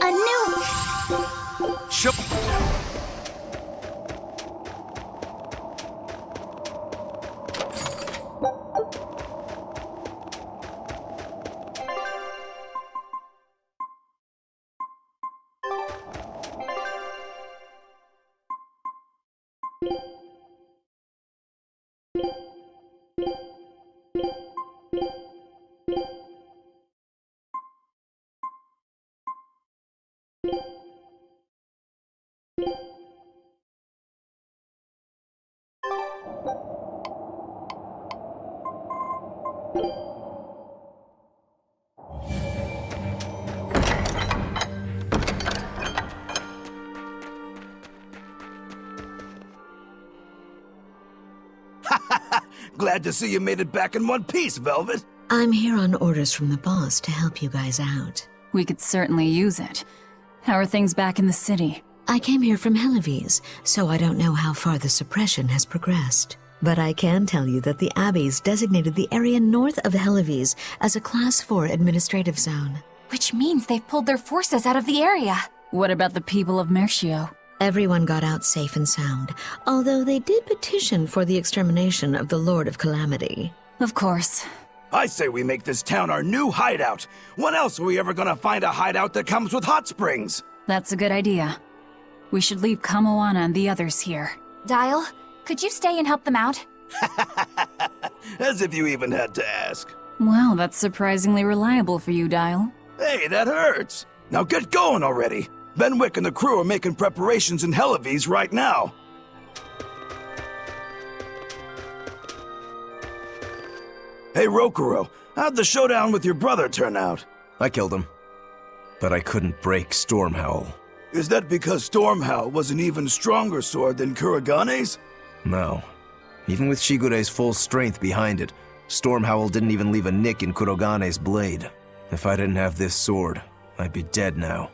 A new... Ship. Glad to see you made it back in one piece, Velvet. I'm here on orders from the boss to help you guys out. We could certainly use it. How are things back in the city? I came here from Helives, so I don't know how far the suppression has progressed. But I can tell you that the Abbeys designated the area north of Helives as a Class 4 administrative zone. Which means they've pulled their forces out of the area. What about the people of Mercio? Everyone got out safe and sound, although they did petition for the extermination of the Lord of Calamity. Of course. I say we make this town our new hideout. When else are we ever gonna find a hideout that comes with hot springs? That's a good idea. We should leave Kamoana and the others here. Dial, could you stay and help them out? As if you even had to ask. Well, that's surprisingly reliable for you, Dial. Hey, that hurts. Now get going already. Benwick and the crew are making preparations in Helives right now. Hey, Rokuro, how'd the showdown with your brother turn out? I killed him. But I couldn't break Stormhowl. Is that because Stormhowl was an even stronger sword than Kuragane's? No. Even with Shigure's full strength behind it, Stormhowl didn't even leave a nick in Kuragane's blade. If I didn't have this sword, I'd be dead now.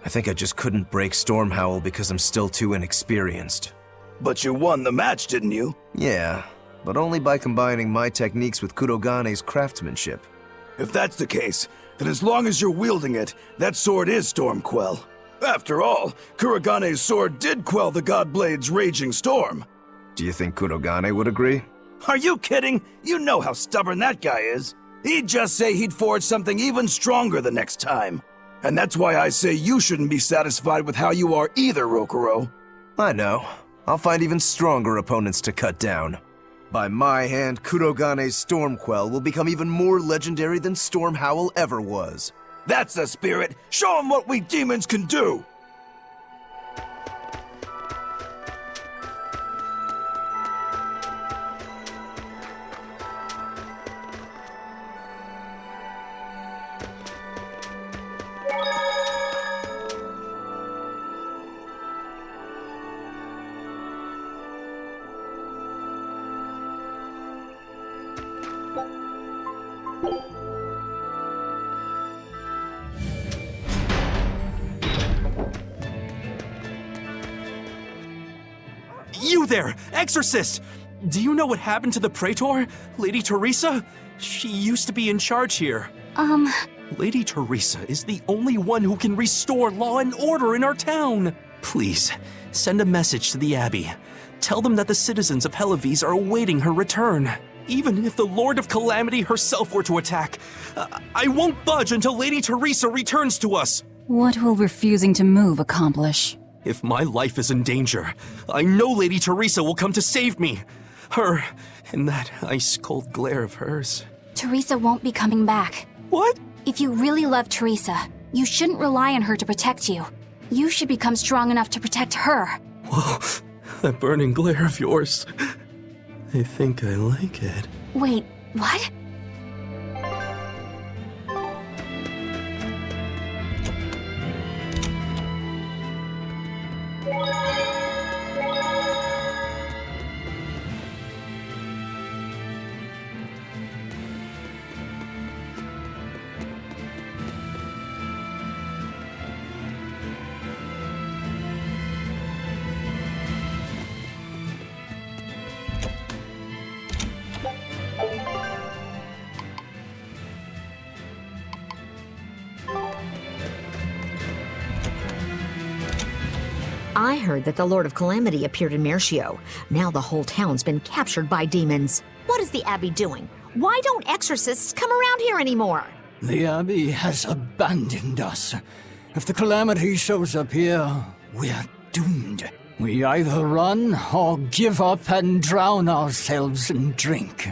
I think I just couldn't break Stormhowl because I'm still too inexperienced. But you won the match, didn't you? Yeah, but only by combining my techniques with Kurogane's craftsmanship. If that's the case, then as long as you're wielding it, that sword is Stormquell. After all, Kuragane's sword did quell the Godblade's raging storm. Do you think Kurogane would agree? Are you kidding? You know how stubborn that guy is. He'd just say he'd forge something even stronger the next time. And that's why I say you shouldn't be satisfied with how you are either, Rokuro. I know. I'll find even stronger opponents to cut down. By my hand, Kurogane's Stormquell will become even more legendary than Stormhowl ever was. That's the spirit! Show him what we demons can do! You there, Exorcist! Do you know what happened to the Praetor, Lady Teresa? She used to be in charge here. Lady Teresa is the only one who can restore law and order in our town. Please, send a message to the Abbey. Tell them that the citizens of Helives are awaiting her return. Even if the Lord of Calamity herself were to attack, I won't budge until Lady Teresa returns to us. What will refusing to move accomplish? If my life is in danger, I know Lady Teresa will come to save me. Her, and that ice-cold glare of hers. Teresa won't be coming back. What? If you really love Teresa, you shouldn't rely on her to protect you. You should become strong enough to protect her. Whoa, that burning glare of yours. I think I like it. Wait, what? I heard that the Lord of Calamity appeared in Mercio. Now the whole town's been captured by demons. What is the Abbey doing? Why don't exorcists come around here anymore? The Abbey has abandoned us. If the Calamity shows up here, we're doomed. We either run or give up and drown ourselves in drink.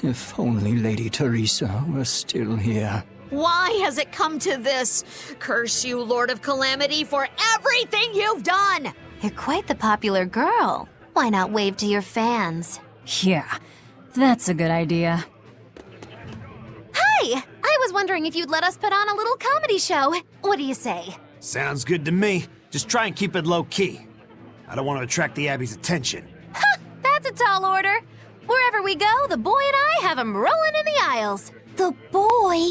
If only Lady Teresa were still here. Why has it come to this? Curse you, Lord of Calamity, for everything you've done! You're quite the popular girl. Why not wave to your fans? Yeah, that's a good idea. Hi! I was wondering if you'd let us put on a little comedy show. What do you say? Sounds good to me. Just try and keep it low-key. I don't want to attract the Abbey's attention. Ha! That's a tall order. Wherever we go, the boy and I have him rolling in the aisles. The boy?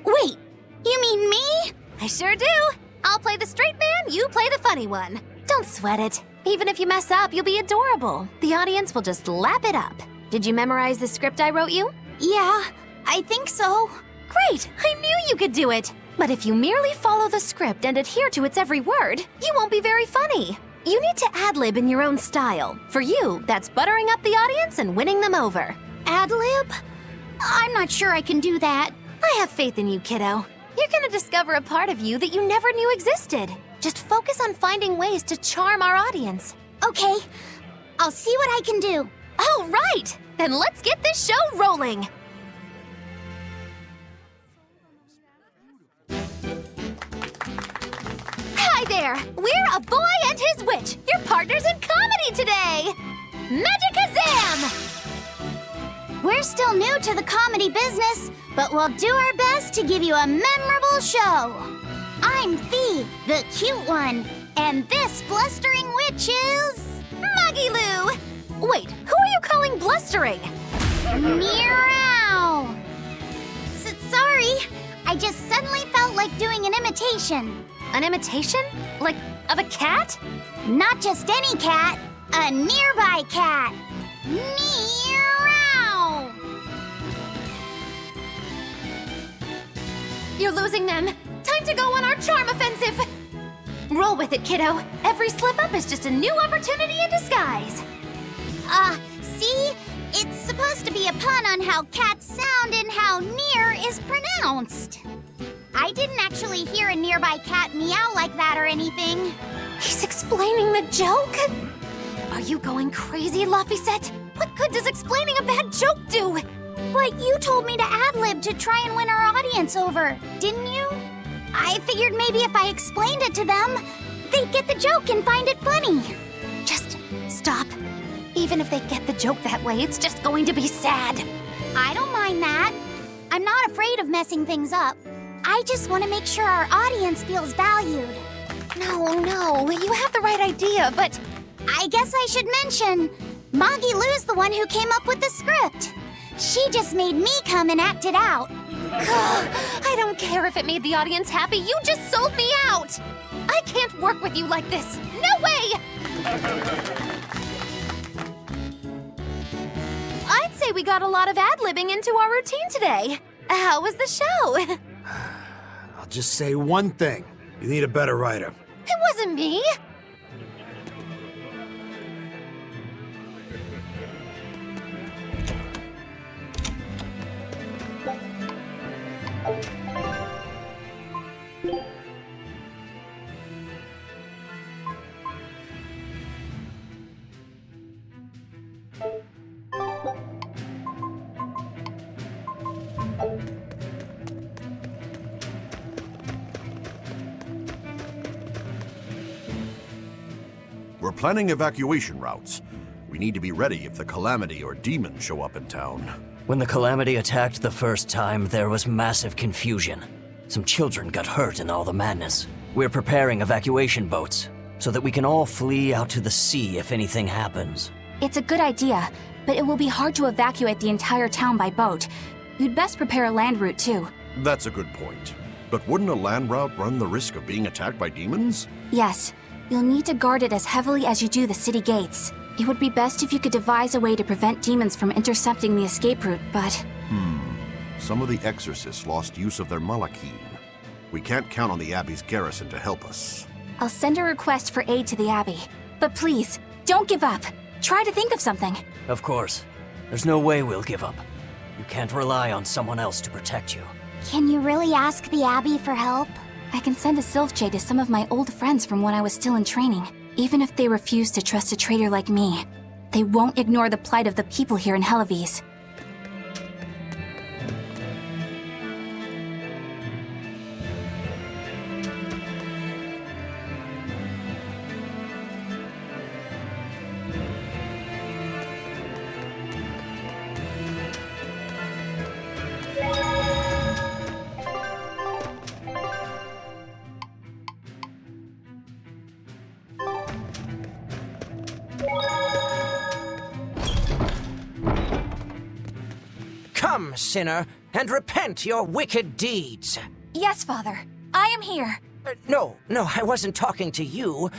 Wait, you mean me? I sure do. I'll play the straight man, you play the funny one. Don't sweat it. Even if you mess up, you'll be adorable. The audience will just lap it up. Did you memorize the script I wrote you? Yeah, I think so. Great, I knew you could do it. But if you merely follow the script and adhere to its every word, you won't be very funny. You need to ad-lib in your own style. For you, that's buttering up the audience and winning them over. Ad-lib? I'm not sure I can do that. I have faith in you, kiddo. You're gonna discover a part of you that you never knew existed. Just focus on finding ways to charm our audience. Okay, I'll see what I can do. All right, then let's get this show rolling. Hi there, we're A Boy and His Witch, your partners in comedy today. Magicazam! We're still new to the comedy business, but we'll do our best to give you a memorable show. I'm Fee, the cute one, and this blustering witch is... Muggy-Loo! Wait, who are you calling blustering? Meow! Sorry, I just suddenly felt like doing an imitation. An imitation? Like, of a cat? Not just any cat, a nearby cat. Meow! You're losing them. Time to go on our charm offensive. Roll with it, kiddo. Every slip-up is just a new opportunity in disguise. See? It's supposed to be a pun on how cats sound and how near is pronounced. I didn't actually hear a nearby cat meow like that or anything. He's explaining the joke? Are you going crazy, Laphicet? What good does explaining a bad joke do? But you told me to ad-lib to try and win our audience over, didn't you? I figured maybe if I explained it to them, they'd get the joke and find it funny. Just stop. Even if they get the joke that way, it's just going to be sad. I don't mind that. I'm not afraid of messing things up. I just want to make sure our audience feels valued. No, you have the right idea, but... I guess I should mention, Muggy-Loo's the one who came up with the script. She just made me come and act it out. I don't care if it made the audience happy, you just sold me out! I can't work with you like this, no way! I'd say we got a lot of ad-libbing into our routine today. How was the show? I'll just say one thing. You need a better writer. It wasn't me. We're planning evacuation routes. We need to be ready if the Calamity or demons show up in town. When the Calamity attacked the first time, there was massive confusion. Some children got hurt in all the madness. We're preparing evacuation boats, so that we can all flee out to the sea if anything happens. It's a good idea, but it will be hard to evacuate the entire town by boat. You'd best prepare a land route, too. That's a good point. But wouldn't a land route run the risk of being attacked by demons? Yes. You'll need to guard it as heavily as you do the city gates. It would be best if you could devise a way to prevent demons from intercepting the escape route, but... Some of the exorcists lost use of their malachim. We can't count on the Abbey's garrison to help us. I'll send a request for aid to the Abbey. But please, don't give up. Try to think of something. Of course. There's no way we'll give up. You can't rely on someone else to protect you. Can you really ask the Abbey for help? I can send a Sylph Jade to some of my old friends from when I was still in training. Even if they refuse to trust a traitor like me, they won't ignore the plight of the people here in Helives. Come, sinner, and repent your wicked deeds. Yes, Father. I am here. No, I wasn't talking to you.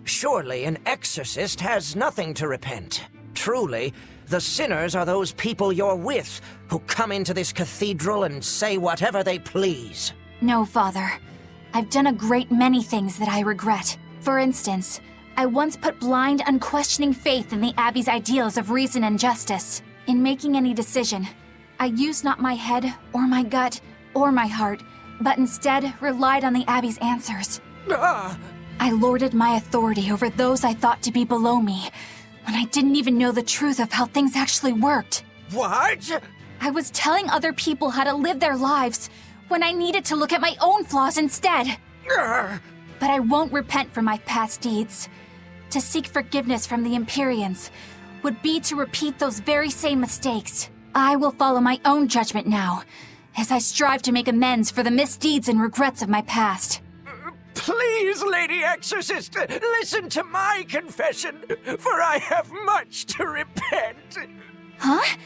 Surely an exorcist has nothing to repent. Truly, the sinners are those people you're with, who come into this cathedral and say whatever they please. No, Father. I've done a great many things that I regret. For instance, I once put blind, unquestioning faith in the Abbey's ideals of reason and justice. In making any decision, I used not my head, or my gut, or my heart, but instead relied on the Abbey's answers. I lorded my authority over those I thought to be below me, when I didn't even know the truth of how things actually worked. What? I was telling other people how to live their lives, when I needed to look at my own flaws instead. But I won't repent for my past deeds. To seek forgiveness from the Empyreans would be to repeat those very same mistakes. I will follow my own judgment now, as I strive to make amends for the misdeeds and regrets of my past. Please, Lady Exorcist, listen to my confession, for I have much to repent. Huh?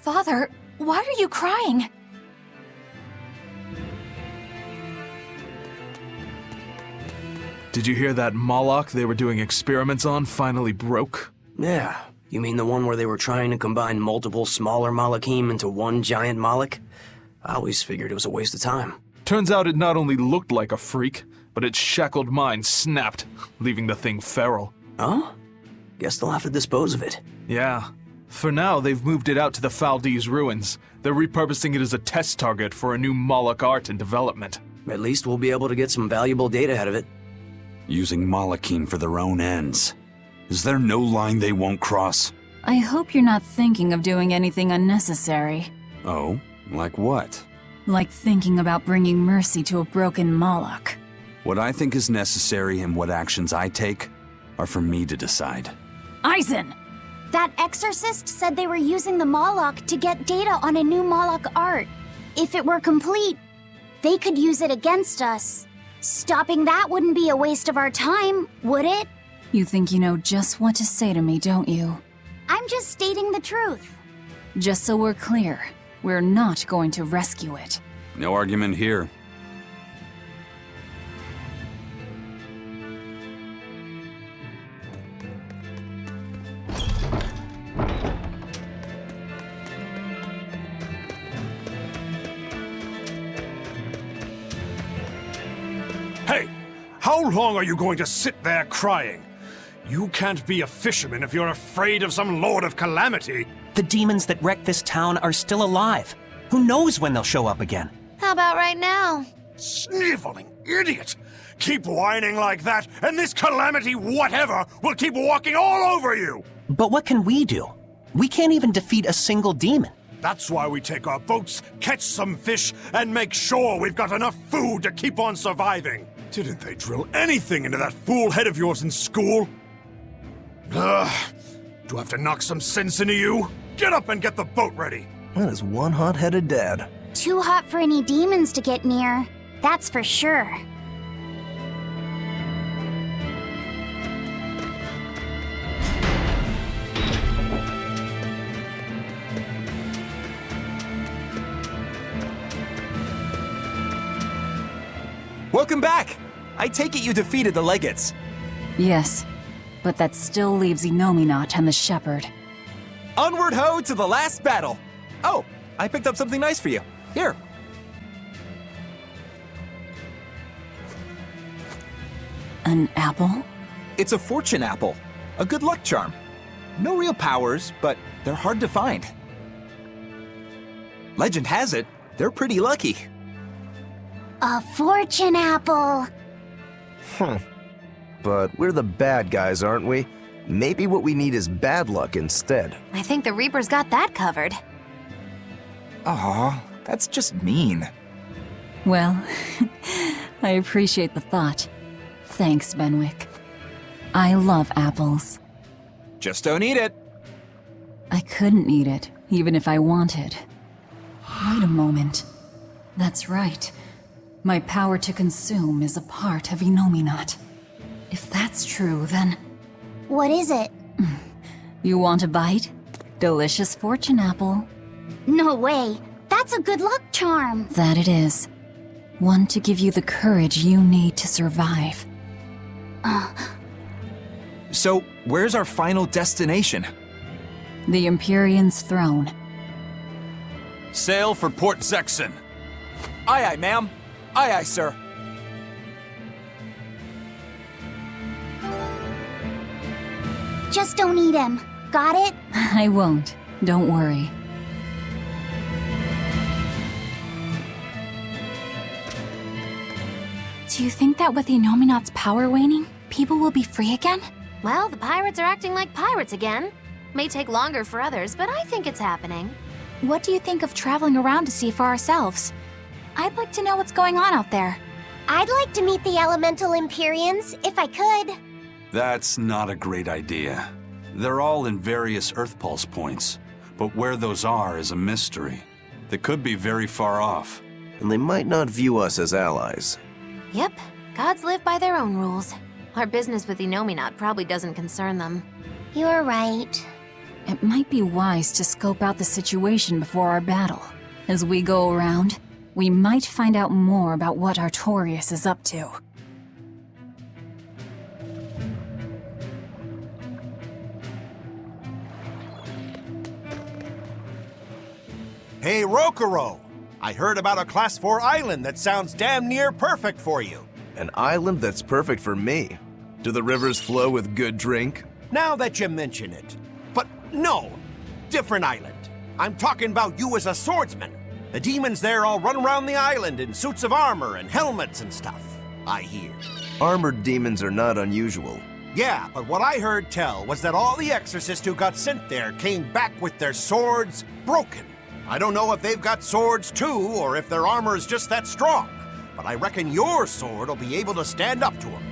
Father, why are you crying? Did you hear that Moloch they were doing experiments on finally broke? Yeah. You mean the one where they were trying to combine multiple smaller Malachim into one giant Moloch? I always figured it was a waste of time. Turns out it not only looked like a freak, but its shackled mind snapped, leaving the thing feral. Oh? Guess they'll have to dispose of it. Yeah. For now, they've moved it out to the Faldi's ruins. They're repurposing it as a test target for a new Moloch art and development. At least we'll be able to get some valuable data out of it. Using Malachim for their own ends. Is there no line they won't cross? I hope you're not thinking of doing anything unnecessary. Oh? Like what? Like thinking about bringing mercy to a broken Moloch. What I think is necessary and what actions I take are for me to decide. Eisen! That exorcist said they were using the Moloch to get data on a new Moloch art. If it were complete, they could use it against us. Stopping that wouldn't be a waste of our time, would it? You think you know just what to say to me, don't you? I'm just stating the truth. Just so we're clear, we're not going to rescue it. No argument here. Hey! How long are you going to sit there crying? You can't be a fisherman if you're afraid of some Lord of Calamity. The demons that wrecked this town are still alive. Who knows when they'll show up again? How about right now? Sniveling idiot! Keep whining like that, and this calamity whatever will keep walking all over you! But what can we do? We can't even defeat a single demon. That's why we take our boats, catch some fish, and make sure we've got enough food to keep on surviving. Didn't they drill anything into that fool head of yours in school? Ugh. Do I have to knock some sense into you? Get up and get the boat ready. That is one hot-headed dad. Too hot for any demons to get near. That's for sure. Welcome back! I take it you defeated the Legates. Yes, but that still leaves Enominat and the Shepherd. Onward ho to the last battle! Oh, I picked up something nice for you. Here. An apple? It's a fortune apple. A good luck charm. No real powers, but they're hard to find. Legend has it, they're pretty lucky. A fortune apple. But we're the bad guys, aren't we? Maybe what we need is bad luck instead. I think the Reaper's got that covered. Aw, that's just mean. Well, I appreciate the thought. Thanks, Benwick. I love apples. Just don't eat it. I couldn't eat it, even if I wanted. Wait a moment. That's right. My power to consume is a part of Inominat. If that's true, then... What is it? You want a bite? Delicious fortune apple. No way. That's a good luck charm. That it is. One to give you the courage you need to survive. So, where's our final destination? The Empyrean's throne. Sail for Port Zexon. Aye, aye, ma'am. Aye, aye, sir. Just don't eat him. Got it? I won't. Don't worry. Do you think that with the Inominat's power waning, people will be free again? Well, the pirates are acting like pirates again. May take longer for others, but I think it's happening. What do you think of traveling around to see for ourselves? I'd like to know what's going on out there. I'd like to meet the elemental Empyreans, if I could. That's not a great idea. They're all in various Earth Pulse points, but where those are is a mystery. They could be very far off. And they might not view us as allies. Yep, gods live by their own rules. Our business with Inominat probably doesn't concern them. You're right. It might be wise to scope out the situation before our battle. As we go around, we might find out more about what Artorias is up to. Hey, Rokuro! I heard about a Class 4 island that sounds damn near perfect for you. An island that's perfect for me. Do the rivers flow with good drink? Now that you mention it. But no, different island. I'm talking about you as a swordsman. The demons there all run around the island in suits of armor and helmets and stuff, I hear. Armored demons are not unusual. Yeah, but what I heard tell was that all the exorcists who got sent there came back with their swords broken. I don't know if they've got swords too, or if their armor is just that strong, but I reckon your sword will be able to stand up to them.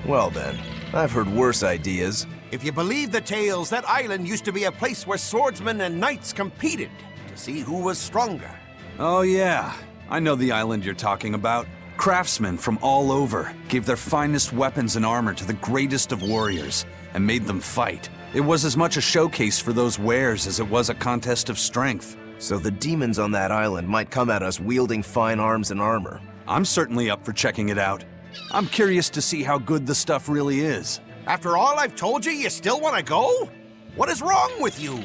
Well then, I've heard worse ideas. If you believe the tales, that island used to be a place where swordsmen and knights competed to see who was stronger. Oh yeah, I know the island you're talking about. Craftsmen from all over gave their finest weapons and armor to the greatest of warriors and made them fight. It was as much a showcase for those wares as it was a contest of strength. So the demons on that island might come at us wielding fine arms and armor. I'm certainly up for checking it out. I'm curious to see how good the stuff really is. After all I've told you, you still want to go? What is wrong with you?